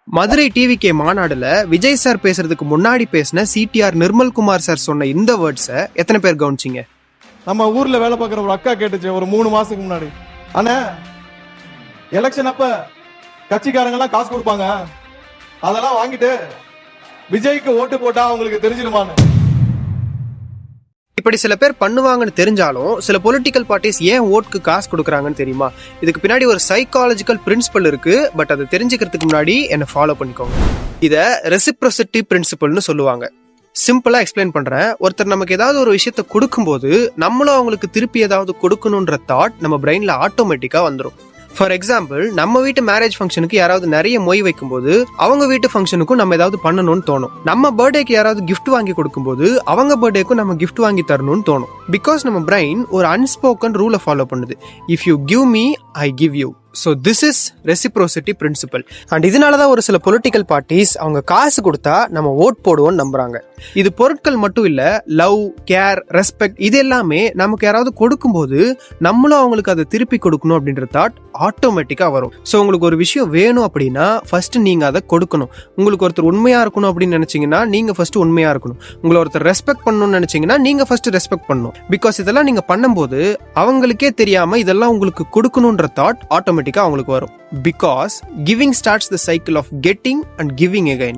Madurai TVK மாநாடுல Vijay sir பேசுறதுக்கு முன்னாடி பேசின சிடிஆர் நிர்மல்குமார் சார் சொன்ன இந்த வேர்ட்ஸை எத்தனை பேர் கவனிச்சிங்க? நம்ம ஊர்ல வேலை பார்க்குற ஒரு அக்கா கேட்டுச்சு ஒரு 3 மாசத்துக்கு முன்னாடி, அண்ணா எலெக்ஷன் அப்ப கட்சிக்காரங்க எல்லாம் காசு கொடுப்பாங்க, அதெல்லாம் வாங்கிட்டு விஜய்க்கு ஓட்டு போட்டா அவங்களுக்கு தெரிஞ்சிருமான்னு. இப்படி சில பேர் பண்ணுவாங்கன்னு தெரிஞ்சாலும் சில பொலிட்டிக்கல் பார்ட்டிஸ் ஏன் ஓட்டுக்கு காசு கொடுக்குறாங்கன்னு தெரியுமா? இதுக்கு பின்னாடி ஒரு சைக்காலஜிக்கல் பிரின்சிபல் இருக்கு. பட் அதை தெரிஞ்சுக்கிறதுக்கு முன்னாடி என்ன ஃபாலோ பண்ணிக்கோங்க. இதை ரெசிப்ரோசிட்டி பிரின்சிபல்னு சொல்லுவாங்க. சிம்பிளா எக்ஸ்பிளைன் பண்றேன். ஒருத்தர் நமக்கு ஏதாவது ஒரு விஷயத்த கொடுக்கும்போது நம்மளும் அவங்களுக்கு திருப்பி ஏதாவது கொடுக்கணுன்ற தாட் நம்ம பிரெயின்ல ஆட்டோமேட்டிக்கா வந்துடும். ஃபார் எக்ஸாம்பிள், நம்ம வீட்டு மேரேஜ் ஃபங்க்ஷனுக்கு யாராவது நிறைய மொய் வைக்கும்போது அவங்க வீட்டு ஃபங்க்ஷனுக்கும் நம்ம ஏதாவது பண்ணணும்னு தோணும். நம்ம பர்த்டேக்கு யாராவது கிஃப்ட் வாங்கி கொடுக்கும்போது அவங்க பர்த்டேக்கும் நம்ம கிஃப்ட் வாங்கி தரணும்னு தோணும். பிகாஸ் நம்ம பிரெயின் ஒரு அன்ஸ்போக்கன் ரூலை ஃபாலோ பண்ணுது. If you give me, I give you. So this is reciprocity principle. And இதனாலதான் ஒரு சில பொலிட்டிக்கல் பார்ட்டிஸ் அவங்க காசு கொடுத்தா நம்ம ஓட் போடுவோம்னு நம்புறாங்க. இது பொருட்கள் மட்டும் இல்ல, லவ், கேர், ரெஸ்பெக்ட், இது எல்லாமே நமக்கு யாராவது கொடுக்கும்போது நம்மளும் அவங்களுக்கு அதை திருப்பி கொடுக்கணும் அப்படின்ற தாட் ஆட்டோமேட்டிக்கா வரும். ஸோ உங்களுக்கு ஒரு விஷயம் வேணும் அப்படின்னா ஃபர்ஸ்ட் நீங்க அதை கொடுக்கணும். உங்களுக்கு ஒருத்தர் உண்மையா இருக்கணும் அப்படின்னு நினைச்சீங்கன்னா நீங்க ஃபர்ஸ்ட் உண்மையா இருக்கணும். உங்களை ஒருத்தர் ரெஸ்பெக்ட் பண்ணணும்னு நினைச்சீங்கன்னா நீங்க ஃபர்ஸ்ட் ரெஸ்பெக்ட் பண்ணணும். பிகாஸ் இதெல்லாம் நீங்க பண்ணும்போது அவங்களுக்கே தெரியாம இதெல்லாம் உங்களுக்கு கொடுக்கணும்ன்ற தாட் ஆட்டோமேட்டிக்கா அவங்களுக்கு வரும். Because giving starts the cycle of getting and giving again.